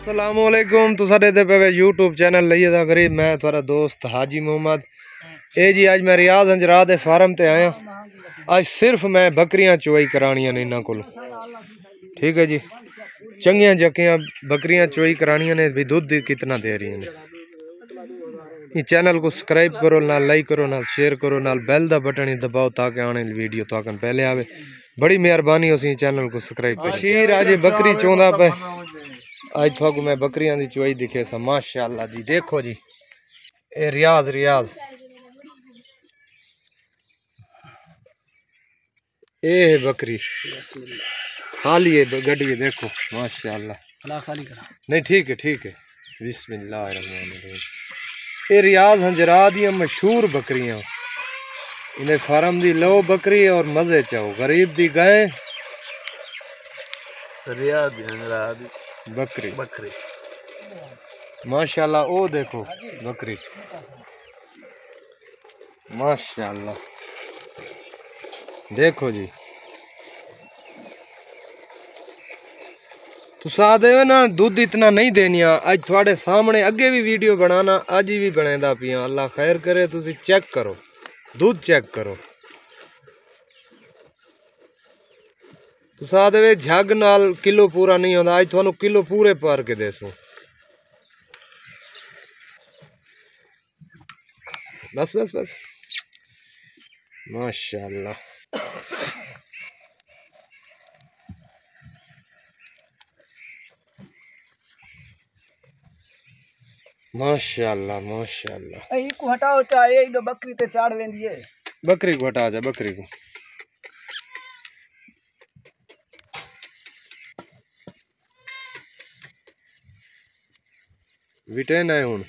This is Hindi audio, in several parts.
अस्सलामुअलैकुम। तो साडे ते पे यूट्यूब चैनल लइए दा करीब मैं थोड़ा दोस्त हाजी मोहम्मद जी। आज मैं रियाज अंजरा दे फार्म ते आया। आज सिर्फ मैं बकरियां चुवाई करानियां ने इन्हां कोल। ठीक है जी, चंगियां जकियां बकरियां चुवाई करानियां ने भी दूध कितना दे रही हैं। इस चैनल को सब्सक्राइब करो, नाल लाइक करो, नाल शेयर करो, नाल बेल दा बटन दबाओ ताकि आने वाली वीडियो तो पहले आवे। बड़ी मेहरबानी उसी चैनल को सब्सक्राइब करो। शीर आज बकरी चौंदा पे। आज थोक मैं बकरियां दी चुवाई दिखे सा। माशाअल्लाह जी, देखो जी ए रियाज ए है बकरी खाली है गड्डी, देखो माशाअल्लाह। नहीं ठीक है बिस्मिल्लाहिर्रहमानिर्रहीम। ये रियाज हंजरा दी मशहूर बकरियां, इन्हें फार्म दी लो बकरी और मजे चाहो। गरीब दी गाय रियाज हंजरा दी बकरी माशाअल्लाह। ओ देखो बकरी माशाअल्लाह, देखो जी। तुसा दे ना दूध इतना नहीं देनिया। आज थोड़े सामने अगे भी वीडियो बनाना, आज भी बनादा पिया। अल्लाह खैर करे, तुसी चेक करो, दूध चेक करो। तुसा दे झग नाल किलो पूरा नहीं होता। आज थानू किलो पूरे पार के देसू। बस माशाअल्लाह। माशाअल्लाह को हटाओ चाहे ये बकरी ते चाड़ वेंदी है। बकरी को हटा जा, बकरी को विटेन है हुन।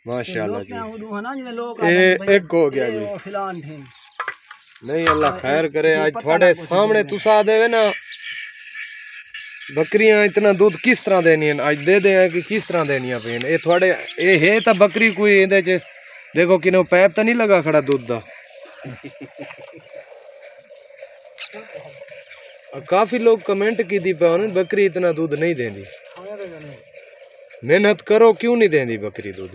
माशाअल्लाह जी, एक हो गया जी। नहीं अल्लाह खैर करे। आज थोड़े सामने तुसा देवे ना बकरियां इतना दूध किस तरह देनी है। आज दे दे कि किस तरह देनी पे ये थोड़े ये है तो बकरी कोई इहदे च देखो कि पैप तो नहीं लगा खड़ा दूध दा। काफी लोग कमेंट की दी पे बकरी इतना दूध नहीं देंदी। मेहनत करो, क्यों नहीं देंदी बकरी दूध।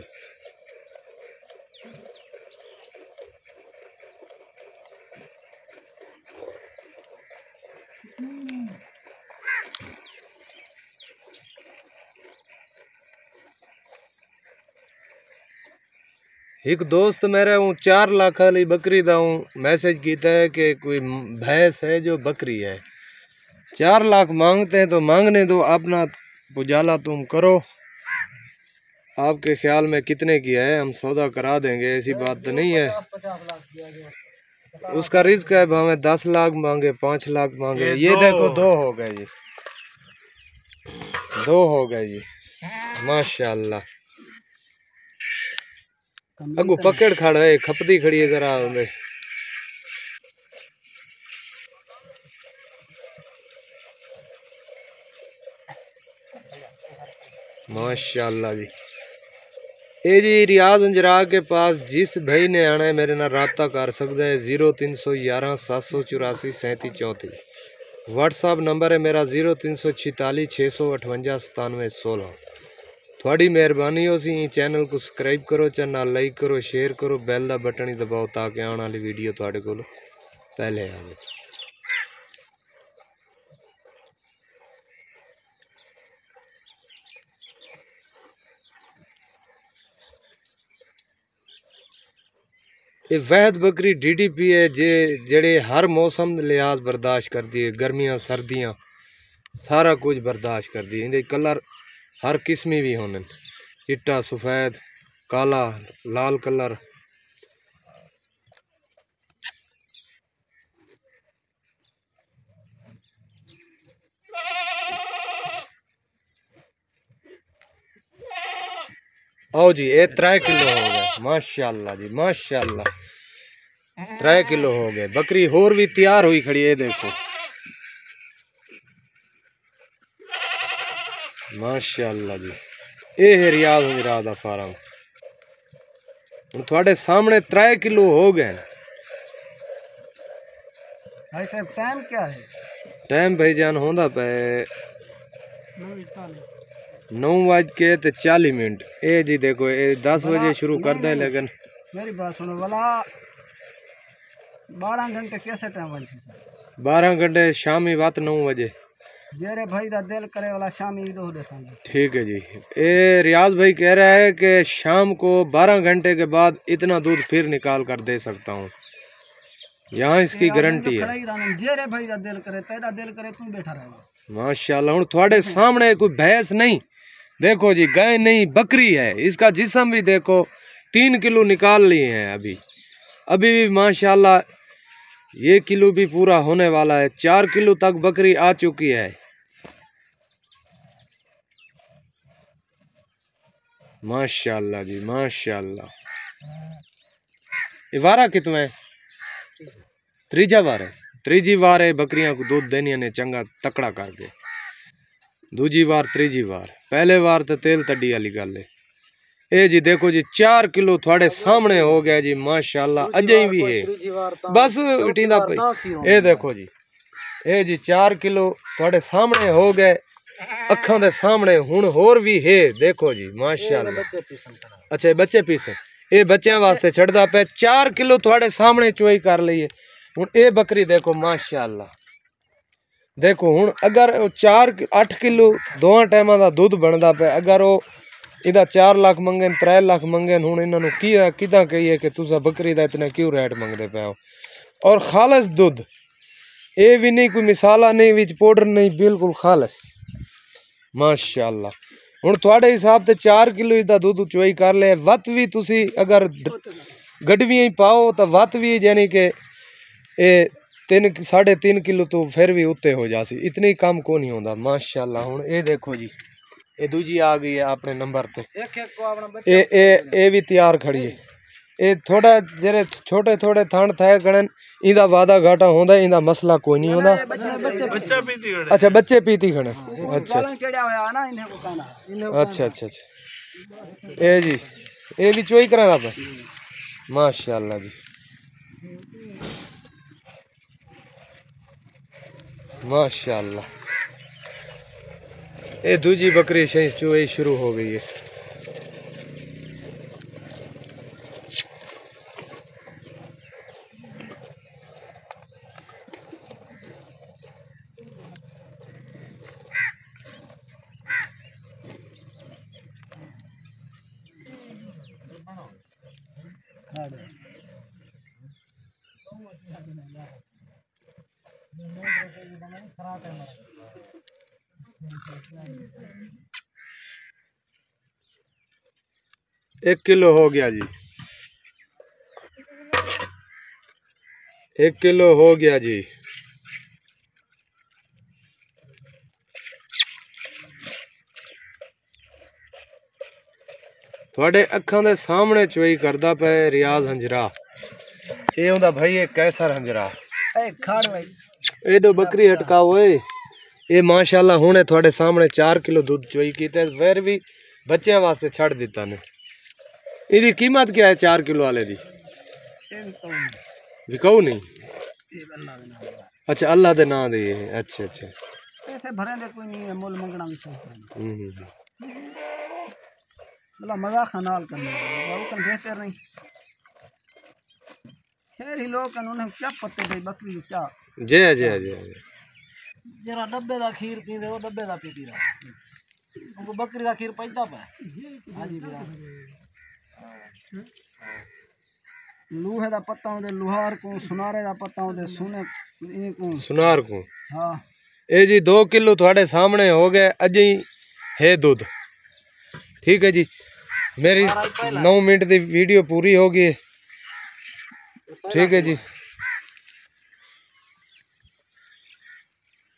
एक दोस्त मेरे 4 लाख वाली बकरी दा मैसेज किया है कि कोई भैंस है जो बकरी है। 4 लाख मांगते हैं तो मांगने दो, अपना उजाला तुम करो। आपके ख्याल में कितने की है, हम सौदा करा देंगे, ऐसी बात तो नहीं है। उसका रिस्क है, हमें 10 लाख मांगे, 5 लाख मांगे। ये देखो 2 हो गए जी, 2 हो गए जी माशाअल्लाह। अगू पकड़ खड़ा है, खपदी खड़ी है जरा। माशाअल्लाह जी। ये जी रियाज अंजरा के पास जिस भाई ने आना है मेरे नाल राब्ता कर सकता है। 0311 784 3734 व्हाट्सअप नंबर है मेरा। 0346 658 97 16। थोड़ी मेहरबानी हो सी चैनल को सब्सक्राइब करो, चैनल लाइक करो, शेयर करो, बेल का बटन ही दबाओ ताकि आने वाली वीडियो थोड़े को पहले आए। ये वहद बकरी DDP है जेड़े हर मौसम लिहाज बर्दाश्त करती है। गर्मियां सर्दियां सारा कुछ बर्दाश्त करती है। इनके कलर हर किस्मी भी होने, चिट्टा, सफेद, काला, लाल कलर। आओ जी, ये 3 किलो हो गए माशाअल्लाह जी, माशाअल्लाह 3 किलो हो गए। बकरी होर भी तैयार हुई खड़ी है, देखो माशाअल्लाह जी। ये है रियाज हंजरा दा फार्म। थोड़े सामने 3 किलो हो गए। भाई साहब टाइम क्या है? टाइम भाईजान होंदा पे 9:40 ये जी देखो ये 10 बजे शुरू कर दे लेकिन मेरी बात सुनो वाला 12 घंटे कैसे टाइम बन 12 घंटे शामी बात 9 बजे जेरे भाई दा दिल करे वाला शामी दो दे संग। ठीक है जी। ये रियाज भाई कह रहा है कि शाम को 12 घंटे के बाद इतना दूध फिर निकाल कर दे सकता हूँ, यहाँ इसकी गारंटी है। जेरे भाई दा दिल करे तेरा दिल करे तू बैठा रहे। माशाल्लाह हूँ थोड़े सामने कोई भैंस नहीं, देखो जी गाय नहीं बकरी है, इसका जिस्म भी देखो 3 किलो निकाल लिए हैं अभी भी माशाल्लाह, ये किलो भी पूरा होने वाला है, 4 किलो तक बकरी आ चुकी है। माशाल्लाह जी माशाल्लाह। ये वारा कितना है? त्रीजा बार है, त्रीजी बार है बकरियां को दूध देनी ने चंगा तकड़ा करके, दूजी बार त्रीजी बार, पहले बार तो तेल तड्डी वाली गल है। ए जी देखो जी 4 किलो थोड़े सामने हो गया जी माशाल्लाह, अजय भी है बस टींदा पे। ये देखो जी ये जी 4 किलो थोड़े सामने हो गए, अखा दे सामने हुण होर भी है, देखो जी माशाल्लाह। अच्छा बच्चे पीसन, ये बच्चों वास्ते छड़दा पे 4 किलो थोड़े सामने चोई कर लीए। हुण ये बकरी देखो माशाल्लाह, देखो हुण अगर 8 किलो दोवां टाइमां दा दुध बनदा पे, अगर वो इदा 4 लाख मंगन 3 लाख मंगन, हुण इन्हां नूं किदां कहिए कि तुसा बकरी दा इतना क्यों रेट मंगदे पे हो। और खालस दुध, ये भी नहीं कोई मिसाला नहीं, विच पाउडर नहीं, बिल्कुल खालस माशाल्लाह। हुण तुहाडे हिसाब ते 4 किलो इदा दुध चोई कर ले, वत भी तुसी अगर गडवियां ही पाओ तो वत भी यानी कि 3.5 किलो तो फिर भी उत्ते हो जासी, इतनी कम को नहीं होता माशाल्लाह। हुण ये देखो जी ये दूजी आ गई है अपने नंबर पे, ये भी तैयार खड़ी है। ये थोड़ा जेरे छोटे थोड़े थण थे गणन, इंदा वादा घाटा होंदा, इंदा मसला कोई नहीं होंदा। अच्छा बच्चे पीती खड़े, अच्छा अच्छा अच्छा अच्छा। ये जी ये भी चोई करा पे माशाल्लाह जी माशाल्लाह। ये दूजी बकरी चोई शुरू हो गई है। एक किलो हो गया जी, 1 किलो हो गया जी। थोड़े अखां दे सामने चोई करदा पे रियाज हंजरा, ये हुंदा भाई ये कैसर हंजरा। ए दो बकरी हटकाओ ये माशाल्लाह हुणे थोड़े सामने 4 किलो दूध चोई की, फिर भी बच्चों वास्ते छड़ दिता ने। इसकी कीमत क्या है 4 किलो वाले दी? विकाऊ नहीं, अच्छा अल्लाह दे नाम दे। अच्छा अच्छा पैसे भरे दे कोई नहीं है, मोल मंगना भी सही मतलब मजा खनाल करने वो कन बेहतर नहीं। शहरी लोग कन उन्हें क्या पत्ते दे बकरी क्या जय जय जय जरा डब्बे दा खीर पींदे, वो डब्बे दा पीती रहा, उनको बकरी का खीर पैदा पे हाजी बिरा लूहे दा पत्ता होंदे लुहार को, सुनारे दा पत्ता होंदे सुने को सुनार को। हां ए जी 2 किलो थोड़े सामने हो गए, अजय है दूध। ठीक है जी, मेरी 9 मिनट की वीडियो पूरी होगी। ठीक है जी,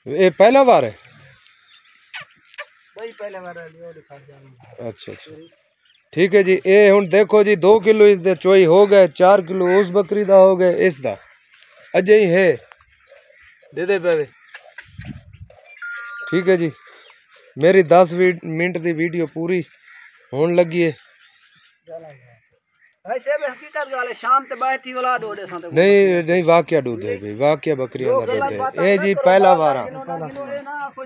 ये पहला बार है भाई, पहले बार है। अच्छा अच्छा ठीक है जी। ये हुण देखो जी 2 किलो इस चोई हो गए, 4 किलो उस बकरी दा हो गए, इस दा अजय है दे दे पे। ठीक है जी, मेरी 10 मिनट की वीडियो पूरी होने लगी है। ऐसे में हकीकत गाले शाम ते बैठी वाला दो दे साथे नहीं नहीं वाकया दूधे भी वाकया बकरियां दा दूधे ए जी पहला वारा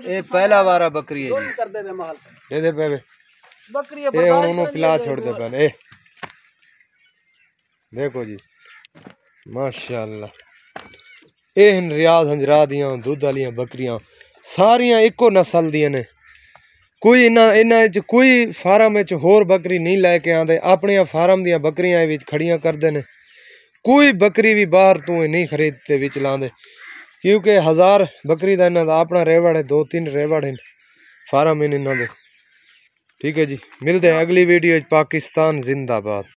ए पहला वारा बकरी है जी कर दे महल दे दे पे बकरी ए उन्होंने पिला छोड़ दे पन ए देखो जी माशाअल्लाह ए रियाज हंजरा दियां दूध वालियां बकरियां सारियां इको नस्ल दियां ने कोई इन्हां कोई फार्म में होर बकरी नहीं लैके आंदे अपने फार्म दियां बकरियां विच खड़ियां करदे ने कोई बकरी भी बाहर तू नहीं खरीदते विच लांदे क्योंकि 1000 बकरी दा इन्हां दा अपना रेवड़ है 2-3 रेवड़ हैं फार्म इन इन्हां दे ठीक है जी मिलते हैं अगली वीडियो पाकिस्तान जिंदाबाद।